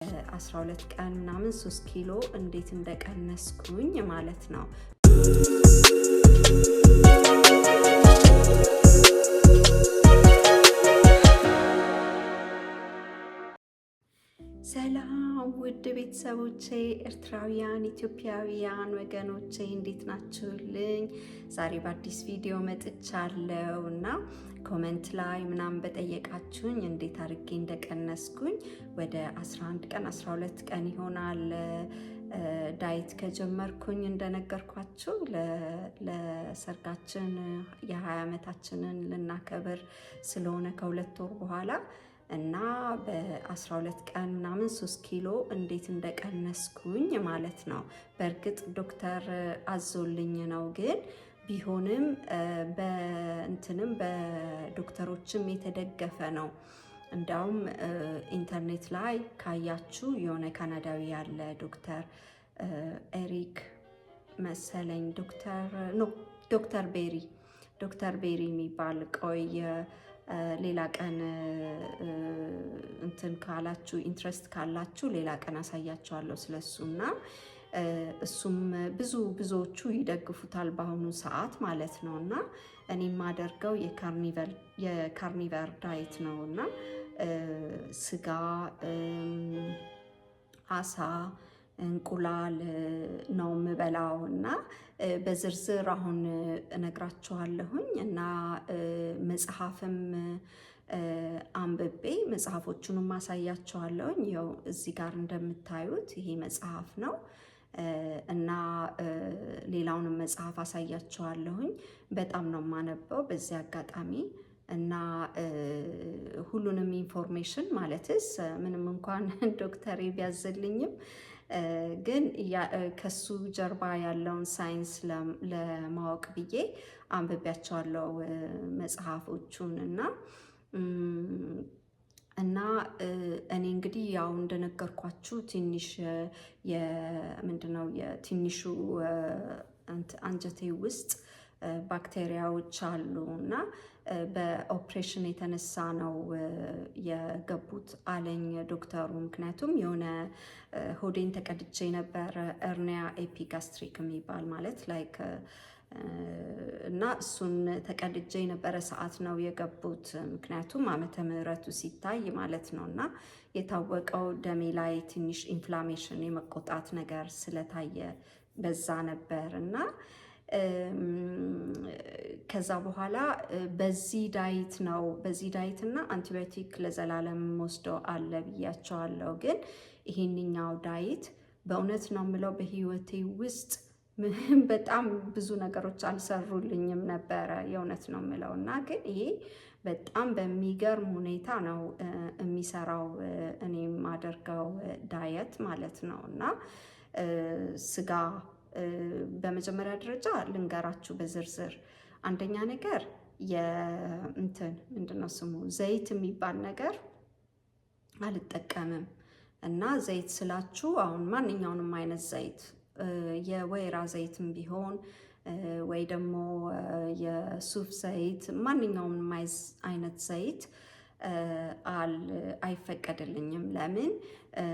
12 ቀን ምናምን 3 ኪሎ እንዴት እንደቀነስኩኝ ማለት ነው። ሰላም ውድ ቤተሰቦቼ፣ ኤርትራውያን ኢትዮጵያውያን ወገኖቼ እንዴት ናችሁልኝ? ዛሬ በአዲስ ቪዲዮ መጥቻለሁ እና ኮሜንት ላይ ምናምን በጠየቃችሁኝ እንዴት አድርጌ እንደቀነስኩኝ ወደ 11 ቀን 12 ቀን ይሆናል ዳይት ከጀመርኩኝ እንደነገርኳችሁ ለሰርጋችን የ20 ዓመታችንን ልናከብር ስለሆነ ከሁለት ወር በኋላ እና በ12 ቀን ምናምን 3 ኪሎ እንዴት እንደቀነስኩኝ ማለት ነው። በእርግጥ ዶክተር አዞልኝ ነው፣ ግን ቢሆንም በዶክተሮችም የተደገፈ ነው። እንዳውም ኢንተርኔት ላይ ካያችሁ የሆነ ካናዳዊ ያለ ኤሪክ መሰለኝ ዶክተር ቤሪ የሚባል ሌላ ቀን ካላችሁ ኢንትረስት ካላችሁ ሌላ ቀን አሳያችኋለሁ ስለሱና እሱም ብዙዎቹ ይደግፉታል በአሁኑ ሰዓት ማለት ነው። እና እኔ የማደርገው የካርኒቨር ዳይት ነው እና ስጋ፣ አሳ፣ እንቁላል ነው የምበላው እና በዝርዝር አሁን እነግራችኋለሁኝ እና መጽሐፍም አንብቤ መጽሐፎቹንም ማሳያችኋለሁኝ። ያው እዚህ ጋር እንደምታዩት ይሄ መጽሐፍ ነው እና ሌላውንም መጽሐፍ አሳያችኋለሁኝ። በጣም ነው የማነበው በዚህ አጋጣሚ እና ሁሉንም ኢንፎርሜሽን ማለትስ ምንም እንኳን ዶክተሬ ቢያዝልኝም ግን ከሱ ጀርባ ያለውን ሳይንስ ለማወቅ ብዬ አንብቤያቸዋለሁ መጽሐፎቹን እና እኔ እንግዲህ ያው እንደነገርኳችሁ ትንሽ የትንሹ አንጀቴ ውስጥ ባክቴሪያዎች አሉ እና በኦፕሬሽን የተነሳ ነው የገቡት አለኝ ዶክተሩ። ምክንያቱም የሆነ ሆዴን ተቀድቼ ነበር፣ ኤርኒያ ኤፒጋስትሪክ የሚባል ማለት ላይክ እና እሱን ተቀድጄ የነበረ ሰዓት ነው የገቡት። ምክንያቱም ዓመተ ምህረቱ ሲታይ ማለት ነው እና የታወቀው ደሜ ላይ ትንሽ ኢንፍላሜሽን የመቆጣት ነገር ስለታየ በዛ ነበር እና ከዛ በኋላ በዚህ ዳይት እና አንቲባዮቲክ ለዘላለም ወስደው አለ ብያቸዋለሁ። ግን ይሄንኛው ዳይት በእውነት ነው የምለው በህይወቴ ውስጥ በጣም ብዙ ነገሮች አልሰሩልኝም ነበረ፣ የእውነት ነው የምለው እና ግን ይሄ በጣም በሚገርም ሁኔታ ነው የሚሰራው እኔ የማደርገው ዳየት ማለት ነው። እና ስጋ በመጀመሪያ ደረጃ ልንገራችሁ በዝርዝር። አንደኛ ነገር ምንድነው ስሙ ዘይት የሚባል ነገር አልጠቀምም። እና ዘይት ስላችሁ አሁን ማንኛውንም አይነት ዘይት የወይራ ዘይትም ቢሆን ወይ ደግሞ የሱፍ ዘይት፣ ማንኛውንም አይነት ዘይት አይፈቀድልኝም። ለምን?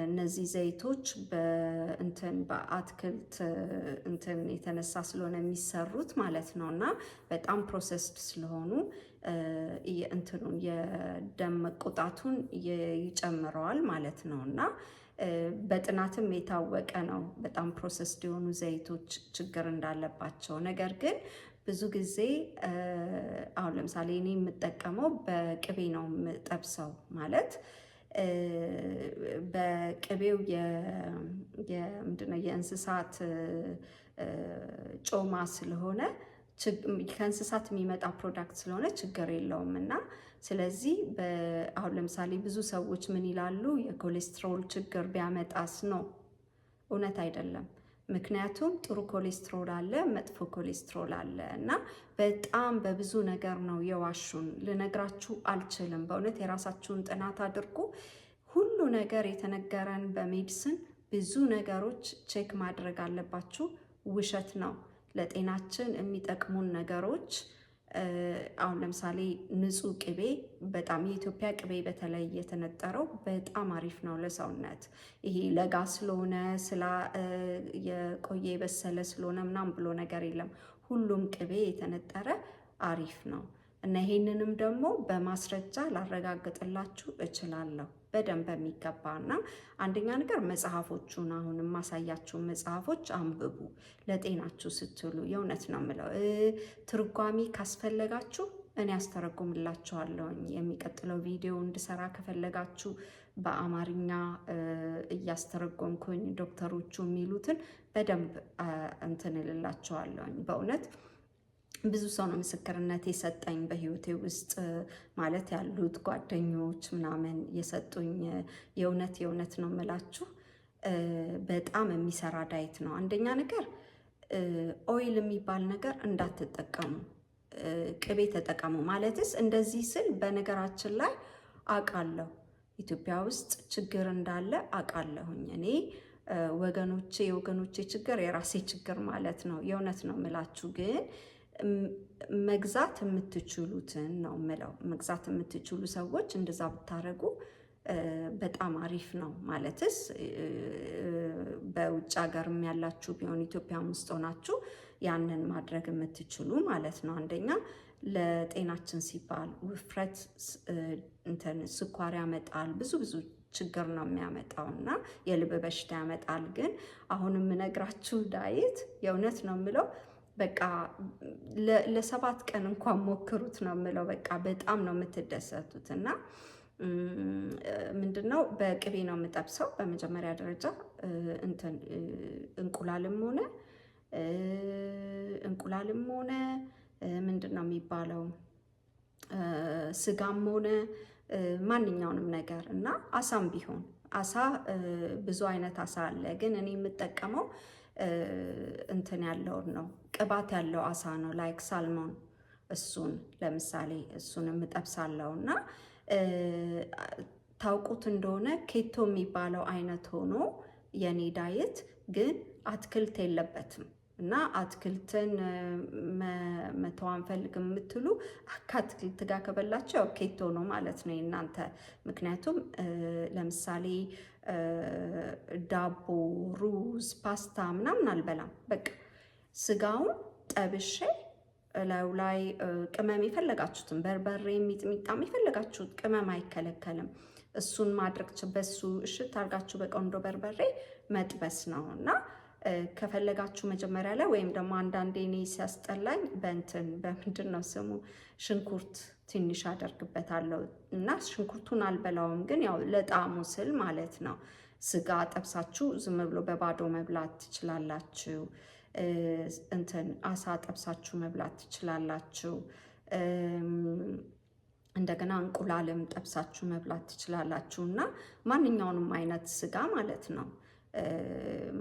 እነዚህ ዘይቶች በአትክልት የተነሳ ስለሆነ የሚሰሩት ማለት ነው እና በጣም ፕሮሰስድ ስለሆኑ የደም መቆጣቱን ይጨምረዋል ማለት ነው እና በጥናትም የታወቀ ነው በጣም ፕሮሰስድ የሆኑ ዘይቶች ችግር እንዳለባቸው። ነገር ግን ብዙ ጊዜ አሁን ለምሳሌ እኔ የምጠቀመው በቅቤ ነው የምጠብሰው ማለት በቅቤው የእንስሳት ጮማ ስለሆነ ከእንስሳት የሚመጣ ፕሮዳክት ስለሆነ ችግር የለውም እና ስለዚህ አሁን ለምሳሌ ብዙ ሰዎች ምን ይላሉ? የኮሌስትሮል ችግር ቢያመጣስ ነው። እውነት አይደለም። ምክንያቱም ጥሩ ኮሌስትሮል አለ፣ መጥፎ ኮሌስትሮል አለ እና በጣም በብዙ ነገር ነው የዋሹን። ልነግራችሁ አልችልም። በእውነት የራሳችሁን ጥናት አድርጉ። ሁሉ ነገር የተነገረን በሜዲሲን ብዙ ነገሮች ቼክ ማድረግ አለባችሁ። ውሸት ነው። ለጤናችን የሚጠቅሙን ነገሮች አሁን ለምሳሌ ንጹህ ቅቤ በጣም የኢትዮጵያ ቅቤ በተለይ የተነጠረው በጣም አሪፍ ነው ለሰውነት። ይሄ ለጋ ስለሆነ የቆየ የበሰለ ስለሆነ ምናምን ብሎ ነገር የለም። ሁሉም ቅቤ የተነጠረ አሪፍ ነው እና ይሄንንም ደግሞ በማስረጃ ላረጋግጥላችሁ እችላለሁ በደንብ በሚገባ። እና አንደኛ ነገር መጽሐፎቹን አሁን የማሳያችሁ መጽሐፎች አንብቡ ለጤናችሁ ስትሉ፣ የእውነት ነው የምለው። ትርጓሚ ካስፈለጋችሁ እኔ አስተረጉምላችኋለሁኝ። የሚቀጥለው ቪዲዮ እንድሰራ ከፈለጋችሁ በአማርኛ እያስተረጎምኩኝ ዶክተሮቹ የሚሉትን በደንብ እንትን እልላችኋለሁኝ። በእውነት ብዙ ሰው ነው ምስክርነት የሰጠኝ በህይወቴ ውስጥ ማለት ያሉት ጓደኞች ምናምን የሰጡኝ። የእውነት ነው የምላችሁ በጣም የሚሰራ ዳይት ነው። አንደኛ ነገር ኦይል የሚባል ነገር እንዳትጠቀሙ፣ ቅቤ ተጠቀሙ። ማለትስ እንደዚህ ስል በነገራችን ላይ አውቃለሁ ኢትዮጵያ ውስጥ ችግር እንዳለ አውቃለሁኝ እኔ የወገኖቼ ችግር የራሴ ችግር ማለት ነው። የእውነት ነው የምላችሁ ግን መግዛት የምትችሉትን ነው ምለው። መግዛት የምትችሉ ሰዎች እንደዛ ብታረጉ በጣም አሪፍ ነው። ማለትስ በውጭ ሀገርም ያላችሁ ቢሆን ኢትዮጵያም ውስጥ ሆናችሁ ያንን ማድረግ የምትችሉ ማለት ነው። አንደኛ ለጤናችን ሲባል ውፍረት፣ ስኳር ያመጣል፣ ብዙ ችግር ነው የሚያመጣው እና የልብ በሽታ ያመጣል። ግን አሁን የምነግራችሁ ዳይት የእውነት ነው የምለው በቃ ለ7 ቀን እንኳን ሞክሩት ነው የምለው። በቃ በጣም ነው የምትደሰቱት። እና ምንድነው በቅቤ ነው የምጠብሰው በመጀመሪያ ደረጃ እንቁላልም ሆነ ምንድነው የሚባለው ስጋም ሆነ ማንኛውንም ነገር እና አሳም ቢሆን አሳ ብዙ አይነት አሳ አለ። ግን እኔ የምጠቀመው ያለውን ነው፣ ቅባት ያለው አሳ ነው። ላይክ ሳልሞን እሱን ለምሳሌ እሱን የምጠብሳለሁ። እና ታውቁት እንደሆነ ኬቶ የሚባለው አይነት ሆኖ የኔ ዳይት ግን አትክልት የለበትም። እና አትክልትን መተው አንፈልግም የምትሉ ከአትክልት ጋር ከበላቸው ያው ኬቶ ነው ማለት ነው የእናንተ። ምክንያቱም ለምሳሌ ዳቦ፣ ሩዝ፣ ፓስታ ምናምን አልበላም። በቃ ስጋውን ጠብሼ እላዩ ላይ ቅመም የፈለጋችሁትን በርበሬ፣ ሚጥሚጣም የፈለጋችሁት ቅመም አይከለከልም። እሱን ማድረግ በሱ እሽት አድርጋችሁ በቆንጆ በርበሬ መጥበስ ነው። እና ከፈለጋችሁ መጀመሪያ ላይ ወይም ደግሞ አንዳንዴ እኔ ሲያስጠላኝ በምንድን ነው ስሙ ሽንኩርት ትንሽ አደርግበታለሁ እና ሽንኩርቱን አልበላውም፣ ግን ያው ለጣዕሙ ስል ማለት ነው። ስጋ ጠብሳችሁ ዝም ብሎ በባዶ መብላት ትችላላችሁ። አሳ ጠብሳችሁ መብላት ትችላላችሁ። እንደገና እንቁላልም ጠብሳችሁ መብላት ትችላላችሁ። እና ማንኛውንም አይነት ስጋ ማለት ነው።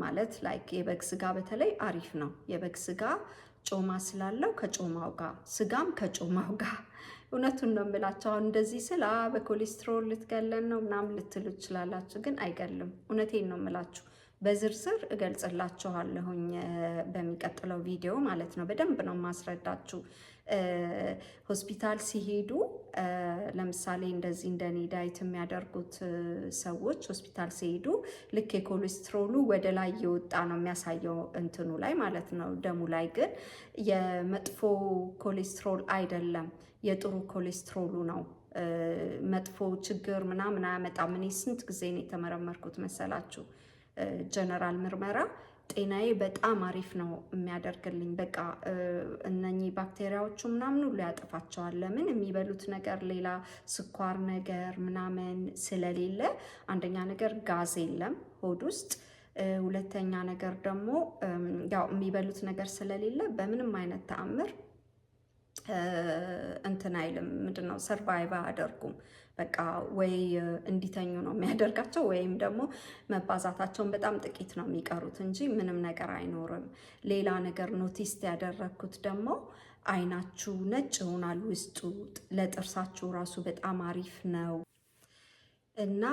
ማለት ላይክ የበግ ስጋ በተለይ አሪፍ ነው። የበግ ስጋ ጮማ ስላለው ከጮማው ጋር ስጋም ከጮማው ጋር እውነቱን ነው የምላቸው። አሁን እንደዚህ ስል በኮሌስትሮል ልትገለን ነው ምናምን ልትሉ ትችላላችሁ፣ ግን አይገልም። እውነቴን ነው የምላችሁ። በዝርዝር እገልጽላችኋለሁኝ በሚቀጥለው ቪዲዮ ማለት ነው። በደንብ ነው ማስረዳችሁ። ሆስፒታል ሲሄዱ ለምሳሌ እንደዚህ እንደኔ ዳይት የሚያደርጉት ሰዎች ሆስፒታል ሲሄዱ ልክ የኮሌስትሮሉ ወደ ላይ የወጣ ነው የሚያሳየው እንትኑ ላይ ማለት ነው። ደሙ ላይ ግን የመጥፎ ኮሌስትሮል አይደለም፣ የጥሩ ኮሌስትሮሉ ነው። መጥፎ ችግር ምናምን አያመጣም። እኔ ስንት ጊዜ ነው የተመረመርኩት መሰላችሁ? ጀነራል ምርመራ ጤናዬ በጣም አሪፍ ነው የሚያደርግልኝ። በቃ እነኚህ ባክቴሪያዎቹ ምናምን ሁሉ ያጠፋቸዋል። ለምን? የሚበሉት ነገር ሌላ ስኳር ነገር ምናምን ስለሌለ፣ አንደኛ ነገር ጋዝ የለም ሆድ ውስጥ፣ ሁለተኛ ነገር ደግሞ ያው የሚበሉት ነገር ስለሌለ በምንም አይነት ተአምር አይልም። ምንድነው ሰርቫይቭ አያደርጉም። በቃ ወይ እንዲተኙ ነው የሚያደርጋቸው ወይም ደግሞ መባዛታቸውን በጣም ጥቂት ነው የሚቀሩት እንጂ ምንም ነገር አይኖርም። ሌላ ነገር ኖቲስ ያደረግኩት ደግሞ አይናችሁ ነጭ ይሆናል ውስጡ። ለጥርሳችሁ ራሱ በጣም አሪፍ ነው እና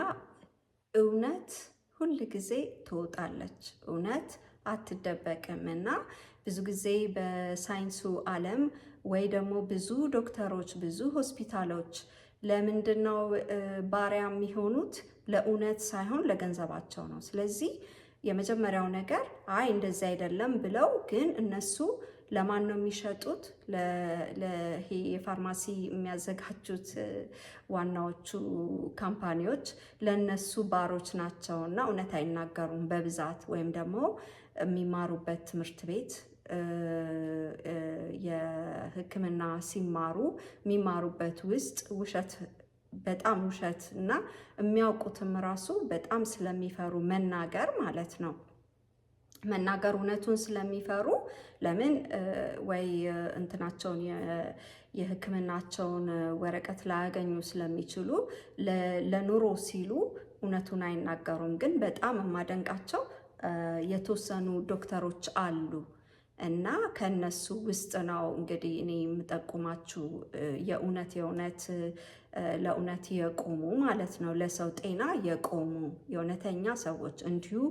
እውነት ሁል ጊዜ ትወጣለች። እውነት አትደበቅም። እና ብዙ ጊዜ በሳይንሱ ዓለም ወይ ደግሞ ብዙ ዶክተሮች፣ ብዙ ሆስፒታሎች ለምንድን ነው ባሪያ የሚሆኑት? ለእውነት ሳይሆን ለገንዘባቸው ነው። ስለዚህ የመጀመሪያው ነገር አይ እንደዚህ አይደለም ብለው ግን እነሱ ለማን ነው የሚሸጡት? ለይሄ የፋርማሲ የሚያዘጋጁት ዋናዎቹ ካምፓኒዎች ለነሱ ባሮች ናቸው እና እውነት አይናገሩም በብዛት ወይም ደግሞ የሚማሩበት ትምህርት ቤት የሕክምና ሲማሩ የሚማሩበት ውስጥ ውሸት በጣም ውሸት እና የሚያውቁትም ራሱ በጣም ስለሚፈሩ መናገር ማለት ነው መናገር እውነቱን ስለሚፈሩ ለምን ወይ እንትናቸውን የሕክምናቸውን ወረቀት ላያገኙ ስለሚችሉ ለኑሮ ሲሉ እውነቱን አይናገሩም። ግን በጣም የማደንቃቸው የተወሰኑ ዶክተሮች አሉ እና ከነሱ ውስጥ ነው እንግዲህ እኔ የምጠቁማችሁ የእውነት ለእውነት የቆሙ ማለት ነው። ለሰው ጤና የቆሙ የእውነተኛ ሰዎች እንዲሁ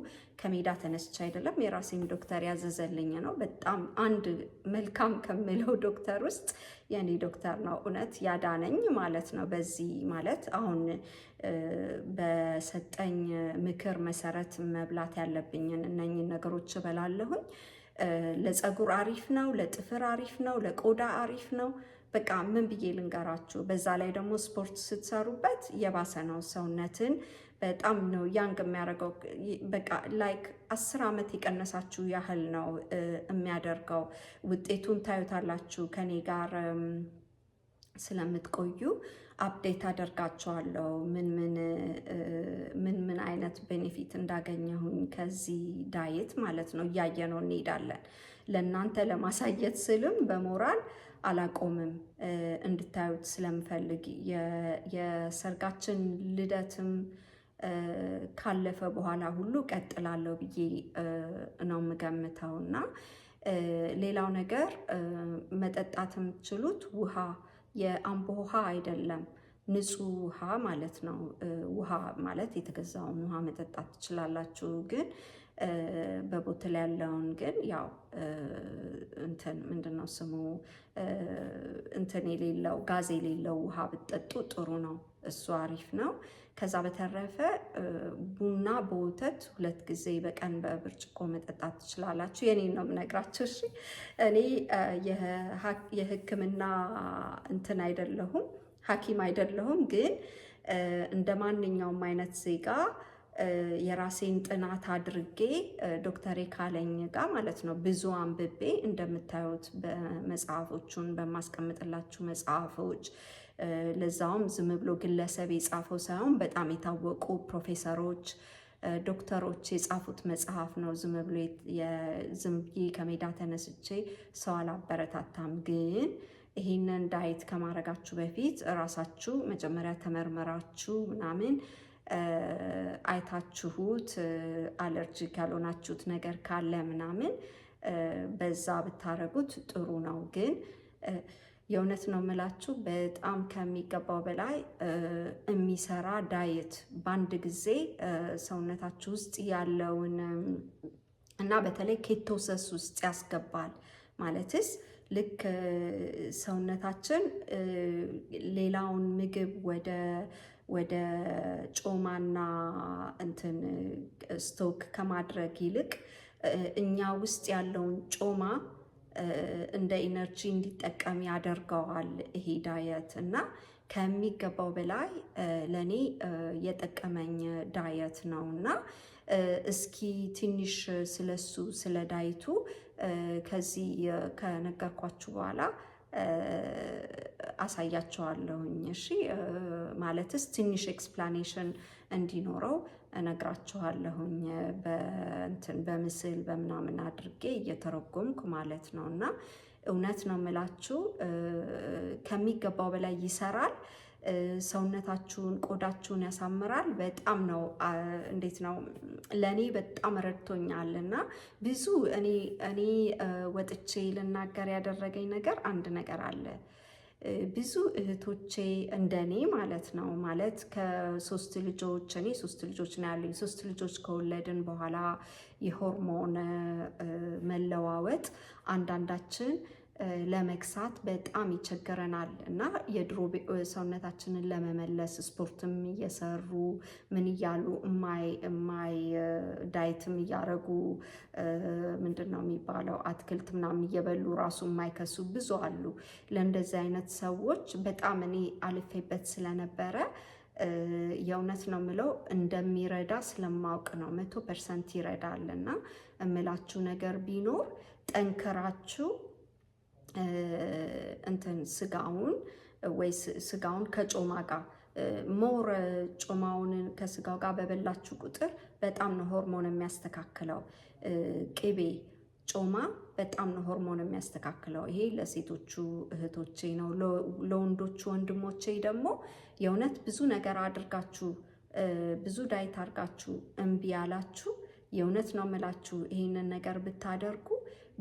ከሜዳ ተነስቼ አይደለም፣ የራሴን ዶክተር ያዘዘልኝ ነው። በጣም አንድ መልካም ከምለው ዶክተር ውስጥ የኔ ዶክተር ነው እውነት ያዳነኝ ማለት ነው። በዚህ ማለት አሁን በሰጠኝ ምክር መሰረት መብላት ያለብኝን እነኝን ነገሮች እበላለሁኝ። ለፀጉር አሪፍ ነው፣ ለጥፍር አሪፍ ነው፣ ለቆዳ አሪፍ ነው። በቃ ምን ብዬ ልንገራችሁ። በዛ ላይ ደግሞ ስፖርት ስትሰሩበት የባሰ ነው። ሰውነትን በጣም ነው ያንግ የሚያደርገው። በቃ ላይክ 10 ዓመት የቀነሳችሁ ያህል ነው የሚያደርገው። ውጤቱን ታዩታላችሁ። ከኔ ጋር ስለምትቆዩ አፕዴት አደርጋቸዋለሁ ምን አይነት ቤኔፊት እንዳገኘሁኝ ከዚህ ዳየት ማለት ነው። እያየነው እንሄዳለን። ለእናንተ ለማሳየት ስልም በሞራል አላቆምም እንድታዩት ስለምፈልግ የሰርጋችን ልደትም ካለፈ በኋላ ሁሉ ቀጥላለሁ ብዬ ነው የምገምተው። እና ሌላው ነገር መጠጣት የምትችሉት ውሃ የአምቦ ውሃ አይደለም፣ ንጹህ ውሃ ማለት ነው። ውሃ ማለት የተገዛውን ውሃ መጠጣት ትችላላችሁ። ግን በቦትል ያለውን ግን ያው እንትን ምንድነው ስሙ እንትን የሌለው ጋዝ የሌለው ውሃ ብትጠጡ ጥሩ ነው። እሱ አሪፍ ነው። ከዛ በተረፈ ቡና በወተት 2 ጊዜ በቀን በብርጭቆ መጠጣት ትችላላችሁ። የኔን ነው የምነግራችሁ። እሺ እኔ የሕክምና እንትን አይደለሁም፣ ሐኪም አይደለሁም። ግን እንደ ማንኛውም አይነት ዜጋ የራሴን ጥናት አድርጌ ዶክተሬ ካለኝ ጋር ማለት ነው ብዙ አንብቤ እንደምታዩት በመጽሐፎቹን በማስቀምጥላችሁ መጽሐፎች ለዛውም ዝም ብሎ ግለሰብ የጻፈው ሳይሆን በጣም የታወቁ ፕሮፌሰሮች ዶክተሮች የጻፉት መጽሐፍ ነው። ዝም ብዬ ከሜዳ ተነስቼ ሰው አላበረታታም። ግን ይህንን ዳይት ከማድረጋችሁ በፊት እራሳችሁ መጀመሪያ ተመርመራችሁ ምናምን አይታችሁት አለርጂክ ያልሆናችሁት ነገር ካለ ምናምን በዛ ብታረጉት ጥሩ ነው። ግን የእውነት ነው የምላችሁ በጣም ከሚገባው በላይ የሚሰራ ዳየት በአንድ ጊዜ ሰውነታችሁ ውስጥ ያለውን እና በተለይ ኬቶሰስ ውስጥ ያስገባል። ማለትስ ልክ ሰውነታችን ሌላውን ምግብ ወደ ጮማና እንትን ስቶክ ከማድረግ ይልቅ እኛ ውስጥ ያለውን ጮማ እንደ ኢነርጂ እንዲጠቀም ያደርገዋል ይሄ ዳየት። እና ከሚገባው በላይ ለኔ የጠቀመኝ ዳየት ነው። እና እስኪ ትንሽ ስለሱ ስለ ዳይቱ ከዚህ ከነገርኳችሁ በኋላ አሳያቸዋለሁኝ። እሺ ማለትስ ትንሽ ኤክስፕላኔሽን እንዲኖረው እነግራችኋለሁኝ በምስል በምናምን አድርጌ እየተረጎምኩ ማለት ነው። እና እውነት ነው የምላችሁ ከሚገባው በላይ ይሰራል። ሰውነታችሁን ቆዳችሁን ያሳምራል። በጣም ነው እንዴት ነው ለእኔ በጣም ረድቶኛል። እና ብዙ እኔ ወጥቼ ልናገር ያደረገኝ ነገር አንድ ነገር አለ። ብዙ እህቶቼ እንደኔ ማለት ነው ማለት ከሶስት ልጆች እኔ 3 ልጆች ነው ያሉኝ። 3 ልጆች ከወለድን በኋላ የሆርሞን መለዋወጥ አንዳንዳችን ለመክሳት በጣም ይቸገረናል እና የድሮ ሰውነታችንን ለመመለስ ስፖርትም እየሰሩ ምን እያሉ እማይ ዳይትም እያረጉ ምንድን ነው የሚባለው አትክልት ምናምን እየበሉ ራሱ የማይከሱ ብዙ አሉ። ለእንደዚህ አይነት ሰዎች በጣም እኔ አልፌበት ስለነበረ የእውነት ነው የምለው እንደሚረዳ ስለማውቅ ነው። 100% ይረዳል እና እምላችሁ ነገር ቢኖር ጠንክራችሁ እንትን ስጋውን ወይ ስጋውን ከጮማ ጋር ሞር ጮማውን ከስጋው ጋር በበላችሁ ቁጥር በጣም ነው ሆርሞን የሚያስተካክለው። ቅቤ ጮማ በጣም ነው ሆርሞን የሚያስተካክለው። ይሄ ለሴቶቹ እህቶቼ ነው። ለወንዶቹ ወንድሞቼ ደግሞ የእውነት ብዙ ነገር አድርጋችሁ ብዙ ዳይት አድርጋችሁ እምቢ ያላችሁ የእውነት ነው የምላችሁ ይሄንን ነገር ብታደርጉ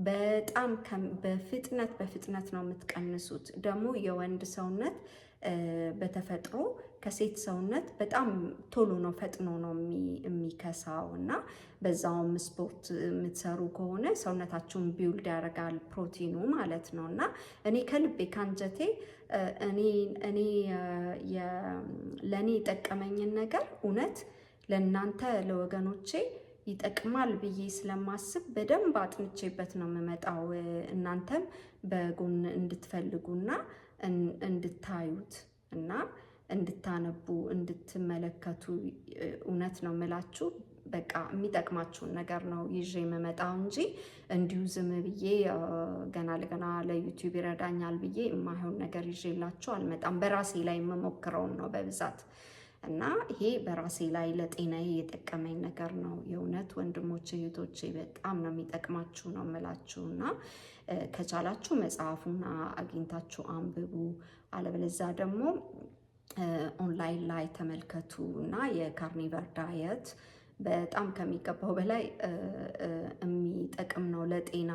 በጣም በፍጥነት ነው የምትቀንሱት። ደግሞ የወንድ ሰውነት በተፈጥሮ ከሴት ሰውነት በጣም ቶሎ ነው ፈጥኖ ነው የሚከሳው እና በዛውም ስፖርት የምትሰሩ ከሆነ ሰውነታችሁን ቢውልድ ያደርጋል ፕሮቲኑ ማለት ነው። እና እኔ ከልቤ ካንጀቴ እኔ ለእኔ የጠቀመኝን ነገር እውነት ለእናንተ ለወገኖቼ ይጠቅማል ብዬ ስለማስብ በደንብ አጥንቼበት ነው የምመጣው። እናንተም በጎን እንድትፈልጉና እንድታዩት እና እንድታነቡ እንድትመለከቱ እውነት ነው የምላችሁ። በቃ የሚጠቅማችሁን ነገር ነው ይዤ የምመጣው እንጂ እንዲሁ ዝም ብዬ ገና ለገና ለዩቲዩብ ይረዳኛል ብዬ የማይሆን ነገር ይዤላችሁ አልመጣም። በራሴ ላይ የምሞክረውን ነው በብዛት እና ይሄ በራሴ ላይ ለጤናዬ የጠቀመኝ ነገር ነው። የእውነት ወንድሞቼ እህቶቼ በጣም ነው የሚጠቅማችሁ ነው የምላችሁ። እና ከቻላችሁ መጽሐፉን አግኝታችሁ አንብቡ፣ አለበለዚያ ደግሞ ኦንላይን ላይ ተመልከቱ እና የካርኒቨር ዳየት በጣም ከሚገባው በላይ የሚጠቅም ነው ለጤና።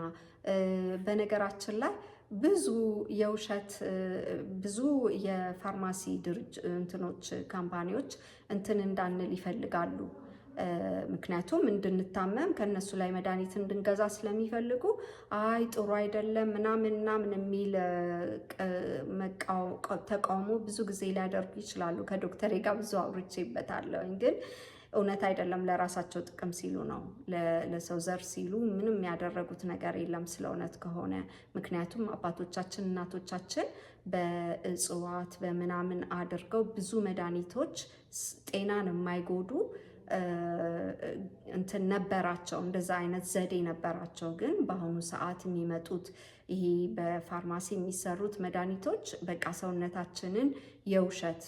በነገራችን ላይ ብዙ የውሸት ብዙ የፋርማሲ እንትኖች ካምፓኒዎች እንትን እንዳንል ይፈልጋሉ። ምክንያቱም እንድንታመም ከነሱ ላይ መድኃኒት እንድንገዛ ስለሚፈልጉ አይ ጥሩ አይደለም ምናምን የሚል ተቃውሞ ብዙ ጊዜ ሊያደርጉ ይችላሉ። ከዶክተሬ ጋር ብዙ አውርቼበታለሁ። ግን እውነት አይደለም። ለራሳቸው ጥቅም ሲሉ ነው፣ ለሰው ዘር ሲሉ ምንም ያደረጉት ነገር የለም ስለ እውነት ከሆነ። ምክንያቱም አባቶቻችን እናቶቻችን በእጽዋት በምናምን አድርገው ብዙ መድኃኒቶች ጤናን የማይጎዱ እንትን ነበራቸው፣ እንደዛ አይነት ዘዴ ነበራቸው። ግን በአሁኑ ሰዓት የሚመጡት ይሄ በፋርማሲ የሚሰሩት መድኃኒቶች በቃ ሰውነታችንን የውሸት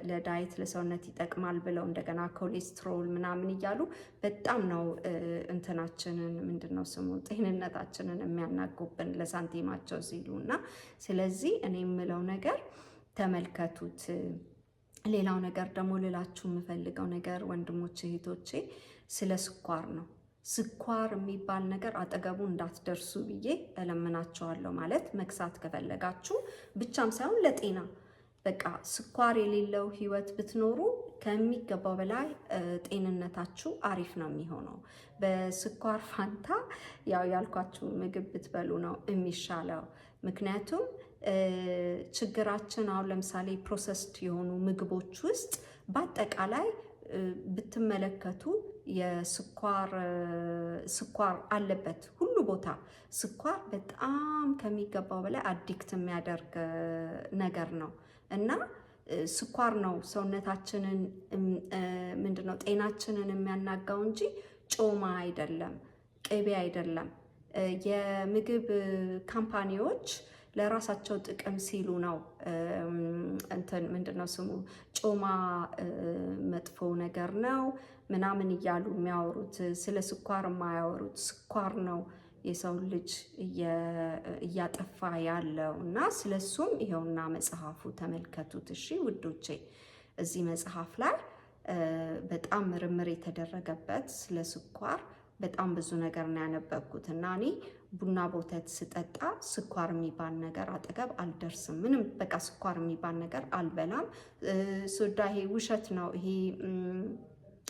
ለዳይት ለሰውነት ይጠቅማል ብለው እንደገና ኮሌስትሮል ምናምን እያሉ በጣም ነው እንትናችንን ምንድነው ስሙ ጤንነታችንን የሚያናጉብን ለሳንቲማቸው ሲሉ እና ስለዚህ እኔ የምለው ነገር ተመልከቱት። ሌላው ነገር ደግሞ ልላችሁ የምፈልገው ነገር ወንድሞቼ እህቶቼ ስለ ስኳር ነው። ስኳር የሚባል ነገር አጠገቡ እንዳትደርሱ ብዬ እለምናቸዋለሁ። ማለት መክሳት ከፈለጋችሁ ብቻም ሳይሆን ለጤና በቃ ስኳር የሌለው ህይወት ብትኖሩ ከሚገባው በላይ ጤንነታችሁ አሪፍ ነው የሚሆነው። በስኳር ፋንታ ያው ያልኳችሁ ምግብ ብትበሉ ነው የሚሻለው። ምክንያቱም ችግራችን አሁን ለምሳሌ ፕሮሰስድ የሆኑ ምግቦች ውስጥ በአጠቃላይ ብትመለከቱ ስኳር አለበት ሁሉ ቦታ። ስኳር በጣም ከሚገባው በላይ አዲክት የሚያደርግ ነገር ነው እና ስኳር ነው ሰውነታችንን ምንድነው ጤናችንን የሚያናጋው እንጂ ጮማ አይደለም፣ ቅቤ አይደለም። የምግብ ካምፓኒዎች ለራሳቸው ጥቅም ሲሉ ነው እንትን ምንድነው ስሙ ጮማ መጥፎ ነገር ነው ምናምን እያሉ የሚያወሩት። ስለ ስኳር የማያወሩት ስኳር ነው የሰው ልጅ እያጠፋ ያለው እና ስለሱም ይኸውና መጽሐፉ ተመልከቱት። እሺ ውዶቼ፣ እዚህ መጽሐፍ ላይ በጣም ምርምር የተደረገበት ስለ ስኳር በጣም ብዙ ነገር ነው ያነበብኩት እና እኔ ቡና በወተት ስጠጣ ስኳር የሚባል ነገር አጠገብ አልደርስም። ምንም በቃ ስኳር የሚባል ነገር አልበላም። ሶዳ ይሄ ውሸት ነው። ይሄ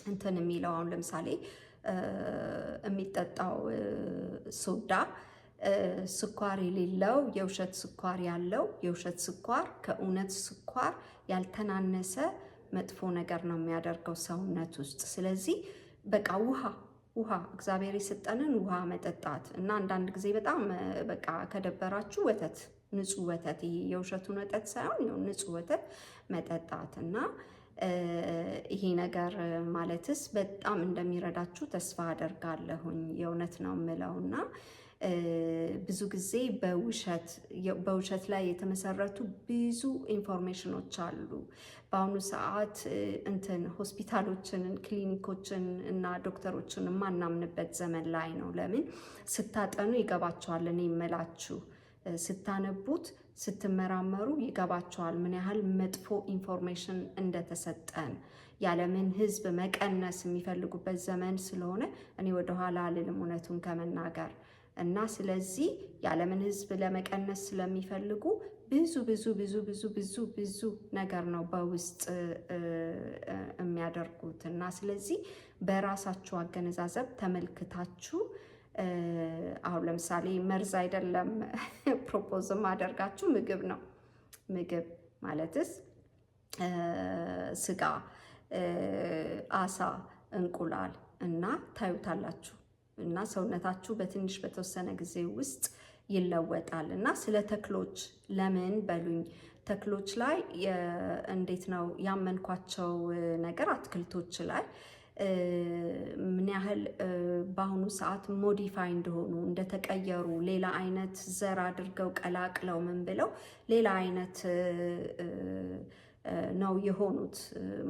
እንትን የሚለው አሁን ለምሳሌ የሚጠጣው ሶዳ ስኳር የሌለው የውሸት ስኳር ያለው የውሸት ስኳር ከእውነት ስኳር ያልተናነሰ መጥፎ ነገር ነው የሚያደርገው ሰውነት ውስጥ። ስለዚህ በቃ ውሃ እግዚአብሔር የሰጠንን ውሃ መጠጣት እና አንዳንድ ጊዜ በጣም በቃ ከደበራችሁ ወተት፣ ንጹህ ወተት፣ ይሄ የውሸቱን ወተት ሳይሆን ንጹህ ወተት መጠጣት እና ይሄ ነገር ማለትስ በጣም እንደሚረዳችሁ ተስፋ አደርጋለሁኝ። የእውነት ነው የምለውና ብዙ ጊዜ በውሸት ላይ የተመሰረቱ ብዙ ኢንፎርሜሽኖች አሉ። በአሁኑ ሰዓት ሆስፒታሎችን፣ ክሊኒኮችን እና ዶክተሮችን የማናምንበት ዘመን ላይ ነው። ለምን ስታጠኑ ይገባቸዋል። እኔ የምላችሁ ስታነቡት፣ ስትመራመሩ ይገባቸዋል ምን ያህል መጥፎ ኢንፎርሜሽን እንደተሰጠን። የዓለምን ሕዝብ መቀነስ የሚፈልጉበት ዘመን ስለሆነ እኔ ወደኋላ አልልም እውነቱን ከመናገር እና ስለዚህ የዓለምን ሕዝብ ለመቀነስ ስለሚፈልጉ ብዙ ነገር ነው በውስጥ የሚያደርጉት እና ስለዚህ በራሳችሁ አገነዛዘብ ተመልክታችሁ አሁን ለምሳሌ መርዝ አይደለም ፕሮፖዝም አደርጋችሁ ምግብ ነው። ምግብ ማለትስ ስጋ፣ አሳ፣ እንቁላል እና ታዩታላችሁ እና ሰውነታችሁ በትንሽ በተወሰነ ጊዜ ውስጥ ይለወጣል። እና ስለ ተክሎች ለምን በሉኝ። ተክሎች ላይ እንዴት ነው ያመንኳቸው ነገር አትክልቶች ላይ ምን ያህል በአሁኑ ሰዓት ሞዲፋይ እንደሆኑ እንደተቀየሩ ሌላ አይነት ዘር አድርገው ቀላቅለው ምን ብለው ሌላ አይነት ነው የሆኑት።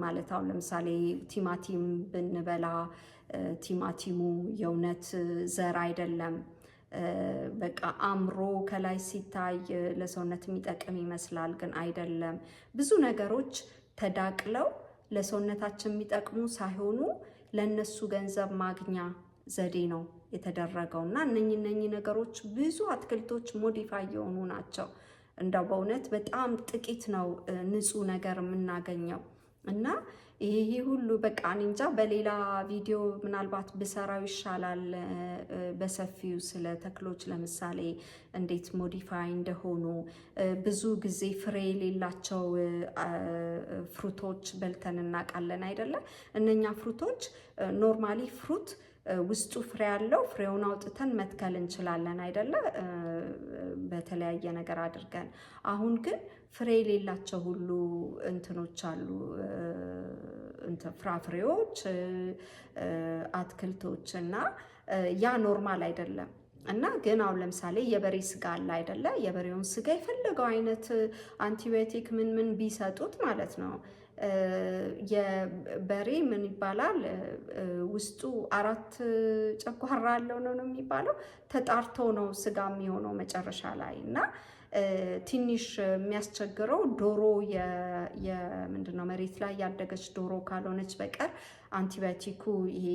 ማለት አሁን ለምሳሌ ቲማቲም ብንበላ ቲማቲሙ የእውነት ዘር አይደለም። በቃ አምሮ ከላይ ሲታይ ለሰውነት የሚጠቅም ይመስላል፣ ግን አይደለም። ብዙ ነገሮች ተዳቅለው ለሰውነታችን የሚጠቅሙ ሳይሆኑ ለነሱ ገንዘብ ማግኛ ዘዴ ነው የተደረገው እና እነኚህ ነገሮች ብዙ አትክልቶች ሞዲፋይ የሆኑ ናቸው። እንደው በእውነት በጣም ጥቂት ነው ንጹህ ነገር የምናገኘው እና ይሄ ሁሉ በቃ እንጃ በሌላ ቪዲዮ ምናልባት ብሰራው ይሻላል በሰፊው ስለ ተክሎች ለምሳሌ እንዴት ሞዲፋይ እንደሆኑ። ብዙ ጊዜ ፍሬ የሌላቸው ፍሩቶች በልተን እናውቃለን አይደለ? እነኛ ፍሩቶች ኖርማሊ ፍሩት ውስጡ ፍሬ ያለው ፍሬውን አውጥተን መትከል እንችላለን አይደለ? በተለያየ ነገር አድርገን። አሁን ግን ፍሬ የሌላቸው ሁሉ እንትኖች አሉ፣ ፍራፍሬዎች፣ አትክልቶች እና ያ ኖርማል አይደለም። እና ግን አሁን ለምሳሌ የበሬ ስጋ አለ አይደለ? የበሬውን ስጋ የፈለገው አይነት አንቲባዮቲክ ምን ቢሰጡት ማለት ነው የበሬ ምን ይባላል ውስጡ 4 ጨጓራ አለው ነው የሚባለው። ተጣርቶ ነው ስጋ የሚሆነው መጨረሻ ላይ እና ትንሽ የሚያስቸግረው ዶሮ ምንድነው መሬት ላይ ያደገች ዶሮ ካልሆነች በቀር አንቲባዮቲኩ ይሄ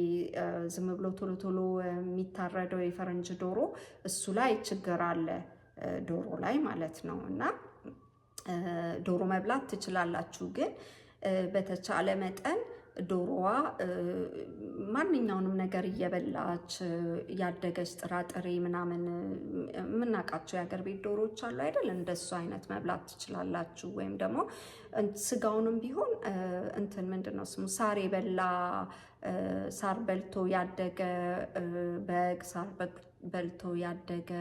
ዝም ብሎ ቶሎ የሚታረደው የፈረንጅ ዶሮ እሱ ላይ ችግር አለ፣ ዶሮ ላይ ማለት ነው። እና ዶሮ መብላት ትችላላችሁ፣ ግን በተቻለ መጠን ዶሮዋ ማንኛውንም ነገር እየበላች ያደገች ጥራጥሬ ምናምን የምናውቃቸው የሀገር ቤት ዶሮዎች አሉ አይደል? እንደሱ አይነት መብላት ትችላላችሁ። ወይም ደግሞ ስጋውንም ቢሆን ምንድነው ስሙ ሳር የበላ ሳር በልቶ ያደገ በግ፣ ሳር በልቶ ያደገ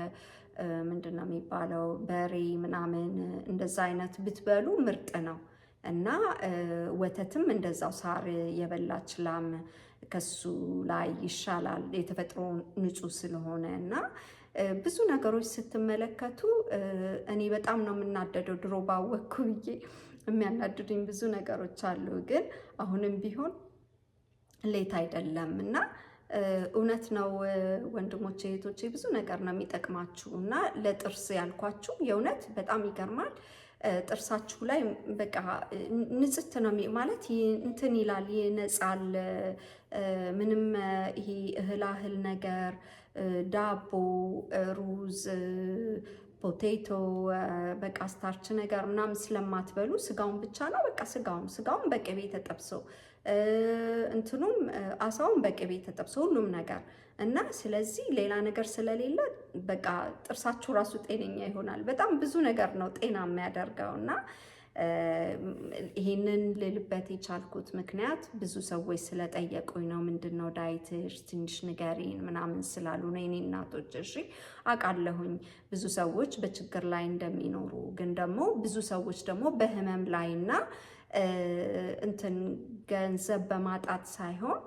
ምንድነው የሚባለው በሬ ምናምን እንደዛ አይነት ብትበሉ ምርጥ ነው። እና ወተትም እንደዛው ሳር የበላች ላም ከሱ ላይ ይሻላል፣ የተፈጥሮ ንጹህ ስለሆነ። እና ብዙ ነገሮች ስትመለከቱ እኔ በጣም ነው የምናደደው። ድሮ ባወቅኩ ብዬ የሚያናድዱኝ ብዙ ነገሮች አሉ፣ ግን አሁንም ቢሆን ሌት አይደለም። እና እውነት ነው ወንድሞቼ እህቶቼ፣ ብዙ ነገር ነው የሚጠቅማችሁ። እና ለጥርስ ያልኳችሁ የእውነት በጣም ይገርማል። ጥርሳችሁ ላይ በቃ ንጽት ነው ማለት እንትን ይላል፣ ይነጻል። ምንም ይሄ እህል ነገር ዳቦ፣ ሩዝ፣ ፖቴቶ በቃ ስታርች ነገር ምናምን ስለማትበሉ ስጋውን ብቻ ነው በቃ ስጋውን በቅቤ ተጠብሶ እንትኑም አሳውን በቅቤ ተጠብሶ ሁሉም ነገር እና ስለዚህ ሌላ ነገር ስለሌለ በቃ ጥርሳችሁ ራሱ ጤነኛ ይሆናል። በጣም ብዙ ነገር ነው ጤና የሚያደርገው እና ይሄንን ልልበት የቻልኩት ምክንያት ብዙ ሰዎች ስለጠየቁኝ ነው። ምንድነው ዳይትሽ ትንሽ ንገሪን ምናምን ስላሉ ነው የኔ እናቶች። እሺ አውቃለሁኝ ብዙ ሰዎች በችግር ላይ እንደሚኖሩ፣ ግን ደግሞ ብዙ ሰዎች ደግሞ በህመም ላይና እንትን ገንዘብ በማጣት ሳይሆን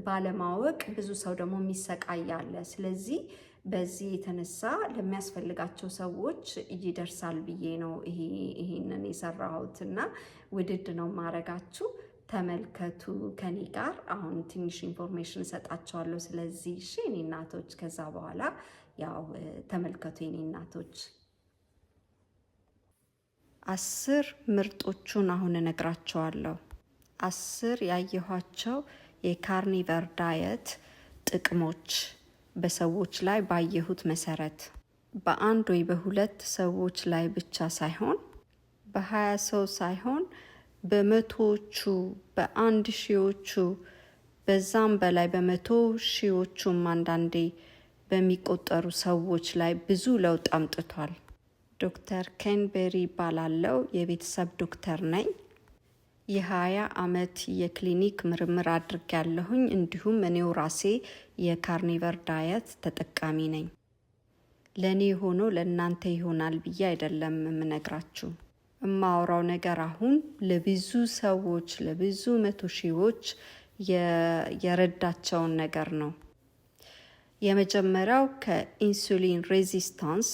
ባለማወቅ ብዙ ሰው ደግሞ የሚሰቃያለ። ስለዚህ በዚህ የተነሳ ለሚያስፈልጋቸው ሰዎች ይደርሳል ብዬ ነው ይሄንን የሰራሁት እና ውድድ ነው ማረጋችሁ። ተመልከቱ ከኔ ጋር አሁን ትንሽ ኢንፎርሜሽን እሰጣቸዋለሁ። ስለዚህ እሺ የኔ እናቶች፣ ከዛ በኋላ ያው ተመልከቱ የኔ እናቶች። 10 ምርጦቹን አሁን እነግራቸዋለሁ። 10 ያየኋቸው የካርኒቨር ዳየት ጥቅሞች በሰዎች ላይ ባየሁት መሰረት በአንድ ወይ በሁለት ሰዎች ላይ ብቻ ሳይሆን በ20 ሰው ሳይሆን በመቶዎቹ በአንድ ሺዎቹ በዛም በላይ በመቶ ሺዎቹም አንዳንዴ በሚቆጠሩ ሰዎች ላይ ብዙ ለውጥ አምጥቷል። ዶክተር ኬን ቤሪ ይባላለው። የቤተሰብ ዶክተር ነኝ። የ20 ዓመት የክሊኒክ ምርምር አድርጌያለሁኝ። እንዲሁም እኔው ራሴ የካርኒቨር ዳየት ተጠቃሚ ነኝ። ለእኔ ሆኖ ለእናንተ ይሆናል ብዬ አይደለም የምነግራችሁ። የማወራው ነገር አሁን ለብዙ ሰዎች ለብዙ መቶ ሺዎች የረዳቸውን ነገር ነው። የመጀመሪያው ከኢንሱሊን ሬዚስታንስ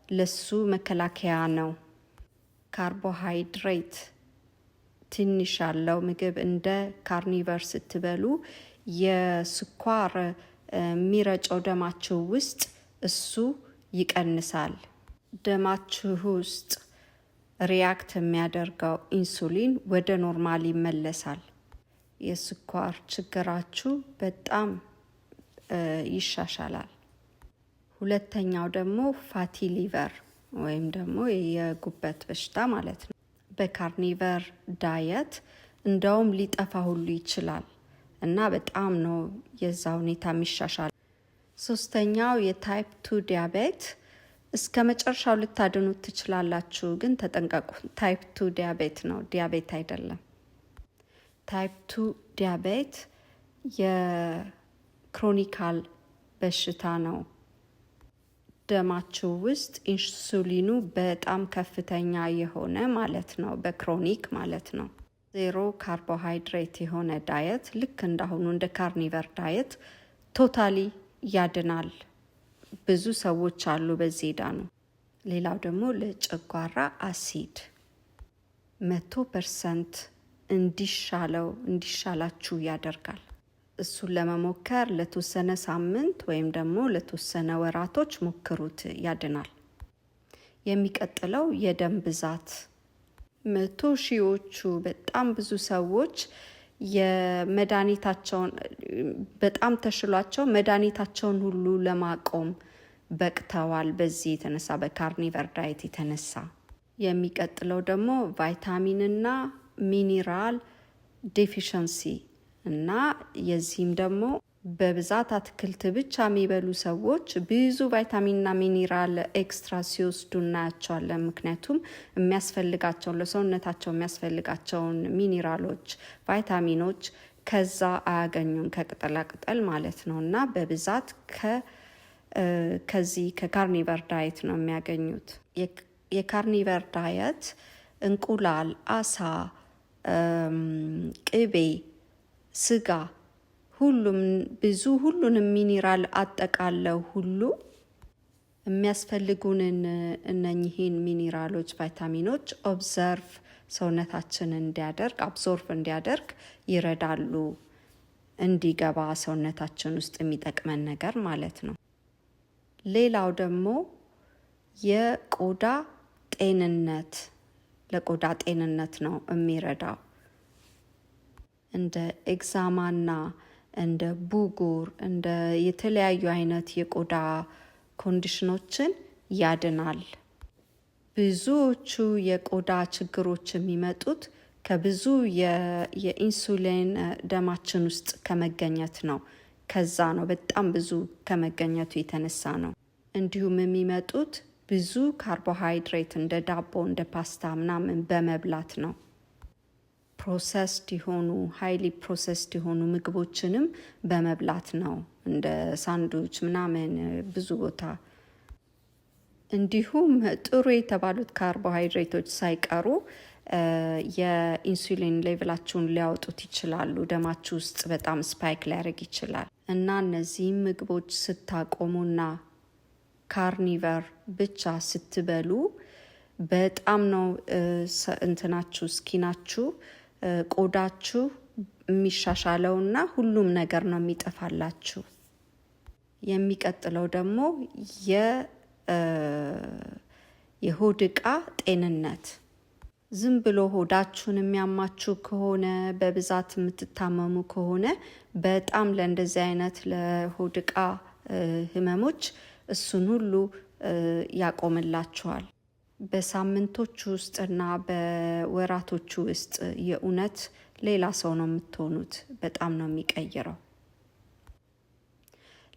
ለሱ መከላከያ ነው። ካርቦሃይድሬት ትንሽ ያለው ምግብ እንደ ካርኒቨር ስትበሉ የስኳር የሚረጨው ደማችሁ ውስጥ እሱ ይቀንሳል። ደማችሁ ውስጥ ሪያክት የሚያደርገው ኢንሱሊን ወደ ኖርማል ይመለሳል። የስኳር ችግራችሁ በጣም ይሻሻላል። ሁለተኛው ደግሞ ፋቲ ሊቨር ወይም ደግሞ የጉበት በሽታ ማለት ነው። በካርኒቨር ዳየት እንደውም ሊጠፋ ሁሉ ይችላል እና በጣም ነው የዛ ሁኔታ የሚሻሻል። ሶስተኛው የታይፕ 2 ዲያቤት እስከ መጨረሻው ልታድኑት ትችላላችሁ፣ ግን ተጠንቀቁ። ታይፕ 2 ዲያቤት ነው፣ ዲያቤት አይደለም። ታይፕ 2 ዲያቤት የክሮኒካል በሽታ ነው። ደማችሁ ውስጥ ኢንሱሊኑ በጣም ከፍተኛ የሆነ ማለት ነው፣ በክሮኒክ ማለት ነው። 0 ካርቦሃይድሬት የሆነ ዳየት ልክ እንዳሁኑ እንደ ካርኒቨር ዳየት ቶታሊ ያድናል። ብዙ ሰዎች አሉ በዚህ ዳኑ። ሌላው ደግሞ ለጨጓራ አሲድ 100% እንዲሻላችሁ ያደርጋል። እሱን ለመሞከር ለተወሰነ ሳምንት ወይም ደግሞ ለተወሰነ ወራቶች ሞክሩት፣ ያድናል። የሚቀጥለው የደም ብዛት 100 ሺዎቹ በጣም ብዙ ሰዎች የመድኃኒታቸውን በጣም ተሽሏቸው መድኃኒታቸውን ሁሉ ለማቆም በቅተዋል። በዚህ የተነሳ በካርኒቨር ዳየት የተነሳ የሚቀጥለው ደግሞ ቫይታሚንና ሚኒራል ዴፊሽንሲ እና የዚህም ደግሞ በብዛት አትክልት ብቻ የሚበሉ ሰዎች ብዙ ቫይታሚንና ሚኒራል ኤክስትራ ሲወስዱ እናያቸዋለን። ምክንያቱም የሚያስፈልጋቸውን ለሰውነታቸው የሚያስፈልጋቸውን ሚኒራሎች፣ ቫይታሚኖች ከዛ አያገኙም፣ ከቅጠላቅጠል ማለት ነው። እና በብዛት ከዚህ ከካርኒቨር ዳየት ነው የሚያገኙት። የካርኒቨር ዳየት እንቁላል፣ አሳ፣ ቅቤ፣ ስጋ ሁሉንም ሚኒራል አጠቃለው ሁሉ የሚያስፈልጉንን እነኚህን ሚኒራሎች፣ ቫይታሚኖች ኦብዘርቭ ሰውነታችን አብዞርቭ እንዲያደርግ ይረዳሉ። እንዲገባ ሰውነታችን ውስጥ የሚጠቅመን ነገር ማለት ነው። ሌላው ደግሞ የቆዳ ጤንነት ለቆዳ ጤንነት ነው የሚረዳው። እንደ ኤግዛማና እንደ ቡጉር እንደ የተለያዩ አይነት የቆዳ ኮንዲሽኖችን ያድናል። ብዙዎቹ የቆዳ ችግሮች የሚመጡት ከብዙ የኢንሱሊን ደማችን ውስጥ ከመገኘት ነው። ከዛ ነው በጣም ብዙ ከመገኘቱ የተነሳ ነው። እንዲሁም የሚመጡት ብዙ ካርቦሃይድሬት እንደ ዳቦ እንደ ፓስታ ምናምን በመብላት ነው። ፕሮሰስድ የሆኑ ሃይሊ ፕሮሰስድ የሆኑ ምግቦችንም በመብላት ነው። እንደ ሳንዱች ምናምን ብዙ ቦታ እንዲሁም ጥሩ የተባሉት ካርቦሃይድሬቶች ሳይቀሩ የኢንሱሊን ሌቭላችሁን ሊያወጡት ይችላሉ። ደማችሁ ውስጥ በጣም ስፓይክ ሊያደርግ ይችላል እና እነዚህም ምግቦች ስታቆሙና ካርኒቨር ብቻ ስትበሉ በጣም ነው እንትናችሁ ስኪናችሁ ቆዳችሁ የሚሻሻለውና ሁሉም ነገር ነው የሚጠፋላችሁ። የሚቀጥለው ደግሞ የሆድ ዕቃ ጤንነት። ዝም ብሎ ሆዳችሁን የሚያማችሁ ከሆነ በብዛት የምትታመሙ ከሆነ በጣም ለእንደዚህ አይነት ለሆድ ዕቃ ህመሞች እሱን ሁሉ ያቆምላችኋል። በሳምንቶች ውስጥና በወራቶች ውስጥ የእውነት ሌላ ሰው ነው የምትሆኑት። በጣም ነው የሚቀይረው።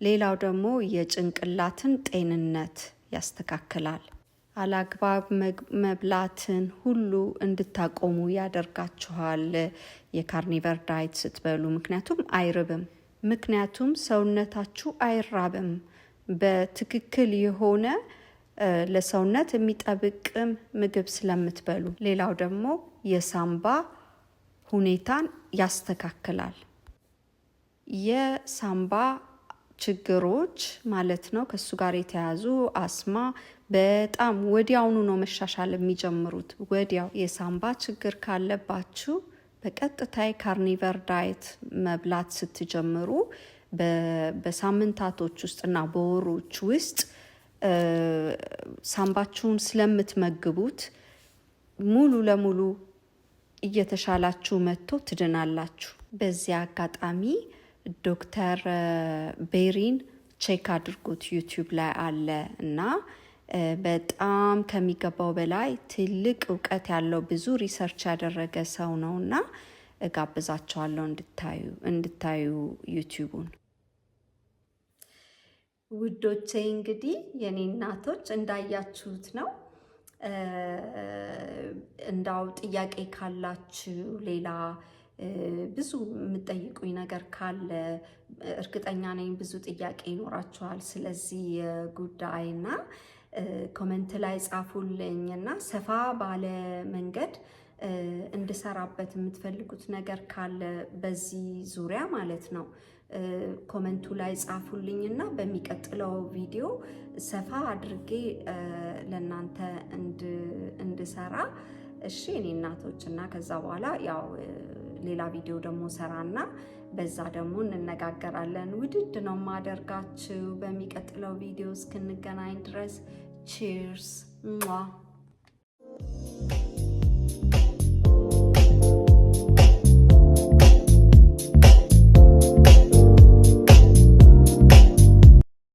ሌላው ደግሞ የጭንቅላትን ጤንነት ያስተካክላል። አላግባብ መብላትን ሁሉ እንድታቆሙ ያደርጋችኋል የካርኒቨር ዳይት ስትበሉ። ምክንያቱም አይርብም። ምክንያቱም ሰውነታችሁ አይራብም። በትክክል የሆነ ለሰውነት የሚጠብቅም ምግብ ስለምትበሉ። ሌላው ደግሞ የሳምባ ሁኔታን ያስተካክላል። የሳምባ ችግሮች ማለት ነው ከሱ ጋር የተያዙ አስማ በጣም ወዲያውኑ ነው መሻሻል የሚጀምሩት። ወዲያው የሳምባ ችግር ካለባችሁ በቀጥታ ካርኒቨር ዳይት መብላት ስትጀምሩ በሳምንታቶች ውስጥና በወሮች ውስጥ ሳምባችሁን ስለምትመግቡት ሙሉ ለሙሉ እየተሻላችሁ መጥቶ ትድናላችሁ። በዚያ አጋጣሚ ዶክተር ቤሪን ቼክ አድርጉት፣ ዩቲዩብ ላይ አለ እና በጣም ከሚገባው በላይ ትልቅ እውቀት ያለው ብዙ ሪሰርች ያደረገ ሰው ነው እና እጋብዛቸዋለሁ እንድታዩ ዩቲዩቡን። ውዶቼ እንግዲህ የኔ እናቶች እንዳያችሁት ነው። እንዳው ጥያቄ ካላችሁ ሌላ ብዙ የምጠይቁኝ ነገር ካለ እርግጠኛ ነኝ ብዙ ጥያቄ ይኖራችኋል ስለዚህ ጉዳይና ኮሜንት ላይ ጻፉልኝ እና ሰፋ ባለ መንገድ እንድሰራበት የምትፈልጉት ነገር ካለ በዚህ ዙሪያ ማለት ነው ኮሜንቱ ላይ ጻፉልኝና በሚቀጥለው ቪዲዮ ሰፋ አድርጌ ለእናንተ እንድሰራ እሺ እኔ እናቶች። እና ከዛ በኋላ ያው ሌላ ቪዲዮ ደግሞ ሰራና በዛ ደግሞ እንነጋገራለን። ውድድ ነው ማደርጋችሁ። በሚቀጥለው ቪዲዮ እስክንገናኝ ድረስ ቺርስ ሟ